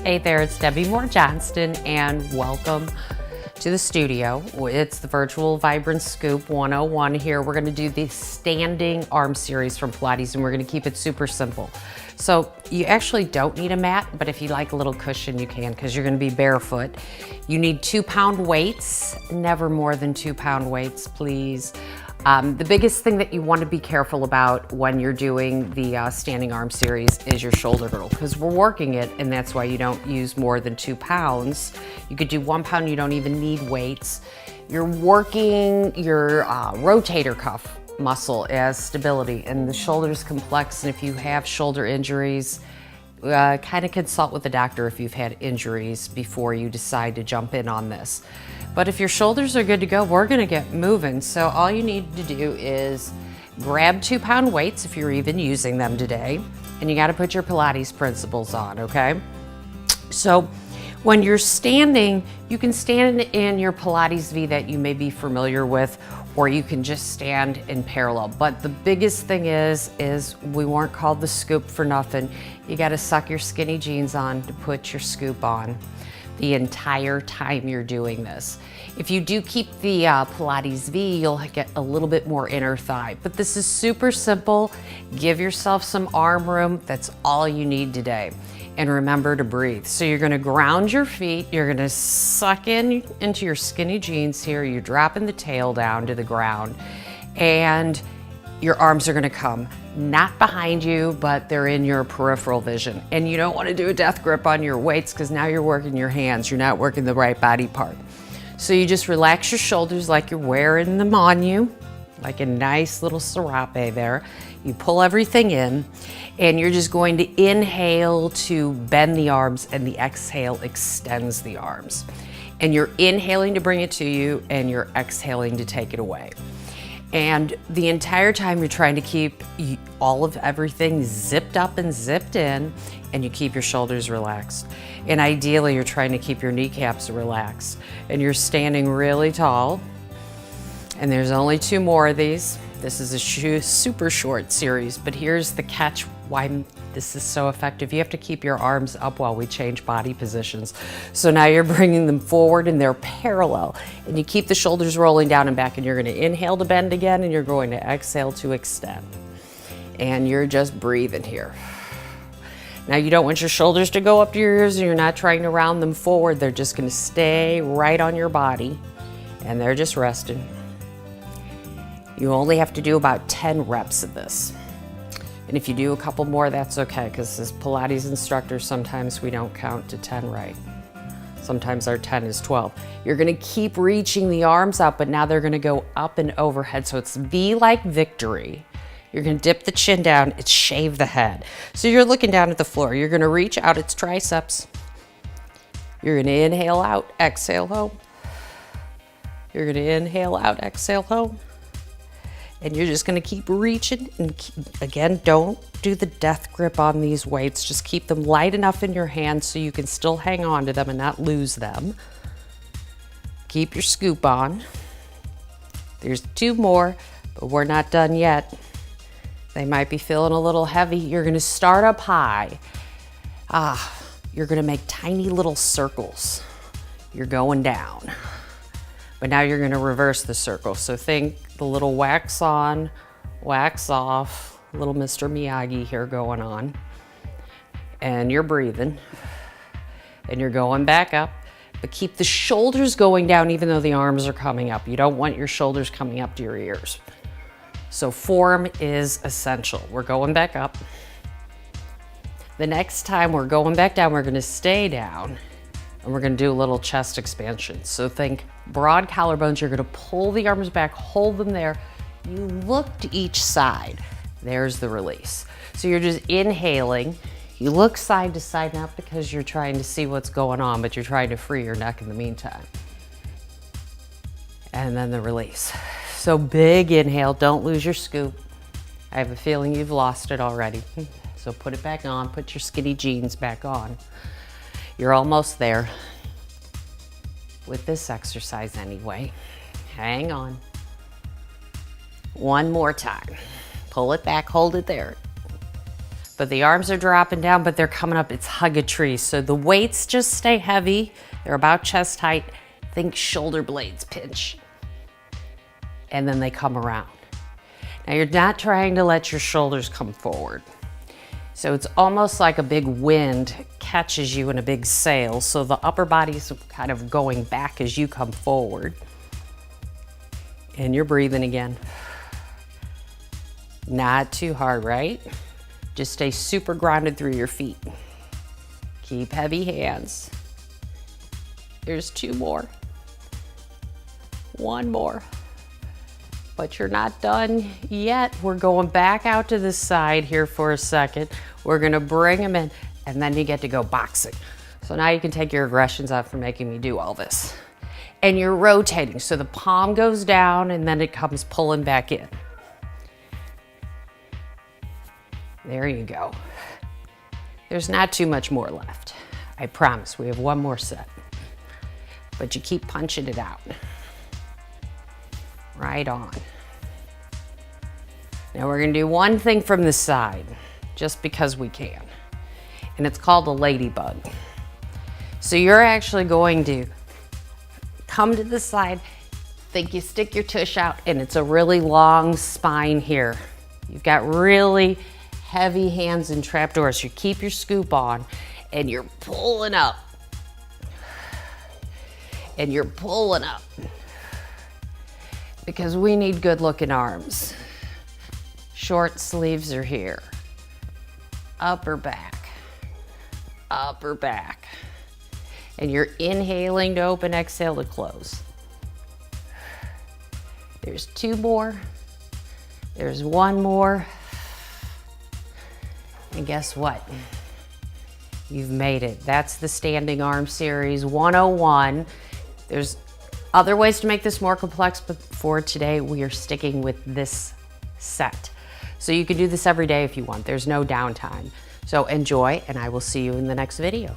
Hey there, it's Debbie Moore Johnston, and welcome to the studio. It's the Virtual Vibrance Scoop 101 here. We're gonna do the standing arm series from Pilates, and we're gonna keep it super simple. So you actually don't need a mat, but if you like a little cushion, you can, because you're gonna be barefoot. You need 2-pound weights, never more than 2-pound weights, please. The biggest thing that you want to be careful about when you're doing the standing arm series is your shoulder girdle, because we're working it, and that's why you don't use more than 2 pounds. You could do 1 pound, you don't even need weights. You're working your rotator cuff muscle as stability, and the shoulder is complex, and if you have shoulder injuries, kind of consult with the doctor if you've had injuries before you decide to jump in on this. But if your shoulders are good to go, we're gonna get moving. So all you need to do is grab 2-pound weights if you're even using them today, and you gotta put your Pilates principles on, okay? So when you're standing, you can stand in your Pilates V that you may be familiar with, or you can just stand in parallel. But the biggest thing is we weren't called the scoop for nothing. You gotta suck your skinny jeans on to put your scoop on the entire time you're doing this. If you do keep the Pilates V, you'll get a little bit more inner thigh, but this is super simple. Give yourself some arm room. That's all you need today. And remember to breathe. So you're gonna ground your feet, you're gonna suck into your skinny jeans here, you're dropping the tail down to the ground, and your arms are gonna come, not behind you, but they're in your peripheral vision. And you don't wanna do a death grip on your weights, because now you're working your hands, you're not working the right body part. So you just relax your shoulders like you're wearing them on you, like a nice little serape there. You pull everything in, and you're just going to inhale to bend the arms, and the exhale extends the arms. And you're inhaling to bring it to you, and you're exhaling to take it away. And the entire time you're trying to keep all of everything zipped up and zipped in, and you keep your shoulders relaxed. And ideally you're trying to keep your kneecaps relaxed. And you're standing really tall. And there's only 2 more of these. This is a super short series, but here's the catch why this is so effective. You have to keep your arms up while we change body positions. So now you're bringing them forward and they're parallel. And you keep the shoulders rolling down and back, and you're gonna inhale to bend again, and you're going to exhale to extend. And you're just breathing here. Now you don't want your shoulders to go up to your ears, and you're not trying to round them forward. They're just gonna stay right on your body, and they're just resting. You only have to do about 10 reps of this. And if you do a couple more, that's okay, because as Pilates instructors, sometimes we don't count to 10 right. Sometimes our 10 is 12. You're gonna keep reaching the arms up, but now they're gonna go up and overhead, so it's V like victory. You're gonna dip the chin down, it's shave the head. So you're looking down at the floor. You're gonna reach out, it's triceps. You're gonna inhale out, exhale home. You're gonna inhale out, exhale home. And you're just gonna keep reaching, and again, don't do the death grip on these weights. Just keep them light enough in your hands so you can still hang on to them and not lose them. Keep your scoop on. There's 2 more, but we're not done yet. They might be feeling a little heavy. You're gonna start up high. You're gonna make tiny little circles. You're going down. But now you're gonna reverse the circle. So think the little wax on, wax off, little Mr. Miyagi here going on. And you're breathing. And you're going back up. But keep the shoulders going down even though the arms are coming up. You don't want your shoulders coming up to your ears. So form is essential. We're going back up. The next time we're going back down, we're gonna stay down. And we're gonna do a little chest expansion. So think broad collarbones, you're gonna pull the arms back, hold them there. You look to each side. There's the release. So you're just inhaling. You look side to side, not because you're trying to see what's going on, but you're trying to free your neck in the meantime. And then the release. So big inhale, don't lose your scoop. I have a feeling you've lost it already. So put it back on, put your skinny jeans back on. You're almost there with this exercise anyway. Hang on. One more time. Pull it back, hold it there. but the arms are dropping down, but they're coming up. It's hug a tree. So the weights just stay heavy. They're about chest height. Think shoulder blades pinch. And then they come around. Now you're not trying to let your shoulders come forward. So it's almost like a big wind catches you in a big sail. So the upper body's kind of going back as you come forward. And you're breathing again. Not too hard, right? Just stay super grounded through your feet. Keep heavy hands. There's 2 more. 1 more. But you're not done yet. We're going back out to the side here for a second. We're gonna bring them in, and then you get to go boxing. So now you can take your aggressions out for making me do all this. And you're rotating, so the palm goes down and then it comes pulling back in. There you go. There's not too much more left. I promise, we have 1 more set. But you keep punching it out. Right on. Now we're gonna do one thing from the side, just because we can. And it's called a ladybug. So you're actually going to come to the side, think you stick your tush out, and it's a really long spine here. You've got really heavy hands and trapdoors. You keep your scoop on, and you're pulling up. And you're pulling up. Because we need good looking arms. Short sleeves are here. Upper back, upper back. And you're inhaling to open, exhale to close. There's 2 more. There's 1 more. And guess what? You've made it. That's the standing arm series 101. There's other ways to make this more complex, but for today, we are sticking with this set. So you can do this every day if you want. There's no downtime. So enjoy, and I will see you in the next video.